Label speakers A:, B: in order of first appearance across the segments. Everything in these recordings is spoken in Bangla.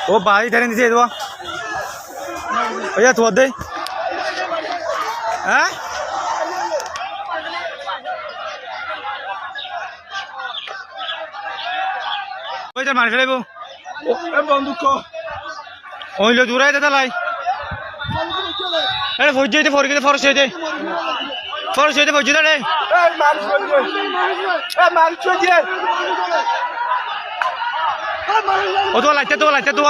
A: ও ভাই ধরে নিতে দেবো ওইয়া তোমার দে হ্যাঁ ওইটা মারি ফেলাইব
B: বন্ধুক
A: ওইলো দূরাই দাদা লাই আরে ভোজ যেতে ফরকে ফরস হইতে ভোজ যেতে রে ও তো লাইতে তো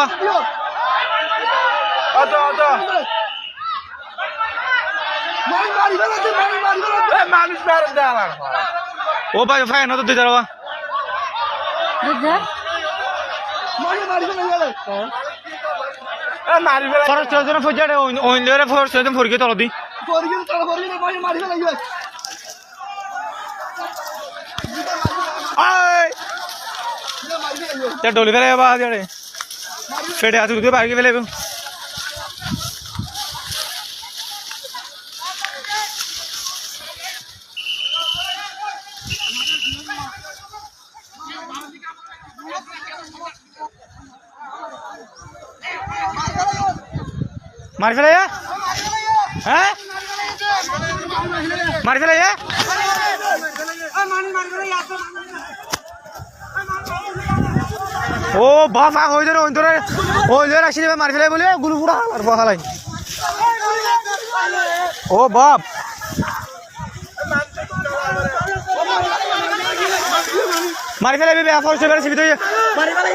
A: ও ভাই ফাই না তো দিতে রাবা ফরস জন ফজারে ওইলে ফরস জন ফরকে তল দি ডলি ফেলে বা আরে ফেটে হাত উঠে বাইরে ফেলে মারি ফেলে হ্যাঁ মারি ফেলে ও বাবা হই ধরে আসি দেবে মারি ফেলে বলে গুলু পুরা আর বহালাই ও বাপ মারি ফেলে বে ফরস বেরে সিবি তুই মারি ফেলে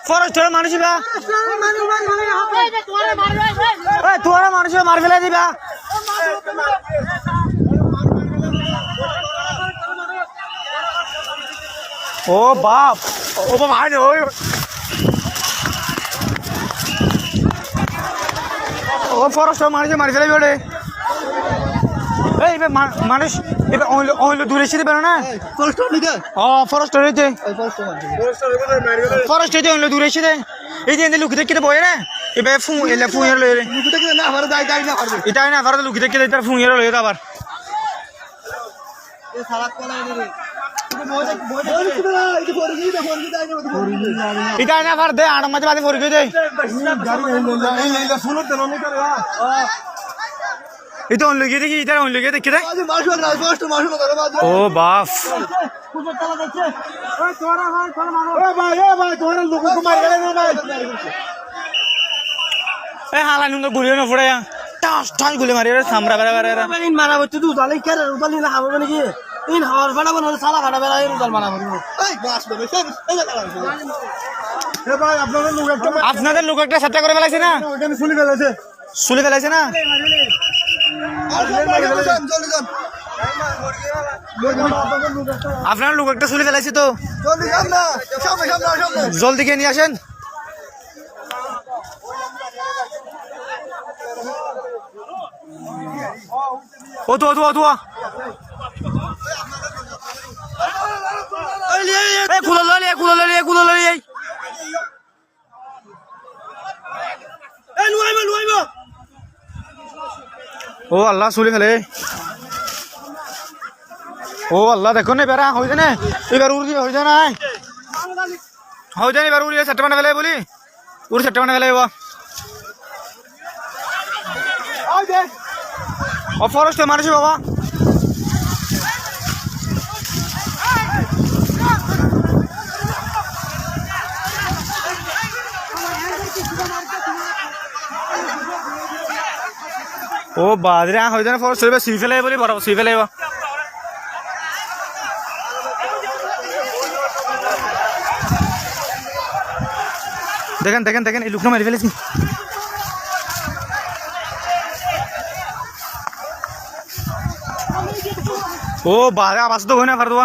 A: ফরেস্ট মানুষ তোরা মানুষ মার ফেলে দিবা ও বাপ ও ভাই ওই ও ফরেস্ট মানুষ মারি ফেলে ওরে এই মানুষ এবার ওইলো দূরে এসে দেবে না ফরেস্ট রয়েছে ফরেস্ট হইতে ওইলো দূরে এসে দেয় এই যে লুকি দেখতে বয়ে না এবার ফুঁয়ের লয়ে এটাই না আবার লুকি দেখতে তার ফুঁয়ের লয়ে আবার এটা না আবার দে আড় মাঝে বাদে পড়ে দে এটা অন লগে দেখি এটা অন লগে দেখি রে ও বাপ এ হালা নুন গুলিও না পড়ে টাস টাস গুলি মারি রে সামরা বেরা বেরা
B: ইন মারা বচ্চু দু দালে কে রে উদালি না হবে নাকি ইন হাওয়ার ফাড়া বন সালা ফাড়া বেরা এর উদাল মারা বলি এই বাস বলে এ ভাই
A: আপনাদের লোক একটা সাথে করে ফেলাইছে না
B: ওখানে
A: সুলি ফেলাইছে না আপনার লোক একটা সুলি ফেলাইছে তো জলদি গিয়ে নিয়ে আসেন ও তো কুলো ও আল্লাহ চুলি ফেলে ও আল্লাহ দেখো না এবার হয়েছে না এবার উড়ি হয়েছে না হয়েছে না এবার উড়ি চারটে মানে ফেলে বলি উড়ি চারটে মানে ফেলে ও ফরেস্ট মানুষ বাবা ও বাদরে হয়ে যায় ফরেস্ট সুই ফেলে বলি বড় সুই ফেলে দেখেন এই লুকটা মারি ফেলেছি ও বাদরে আবাস তো হয় না পারতো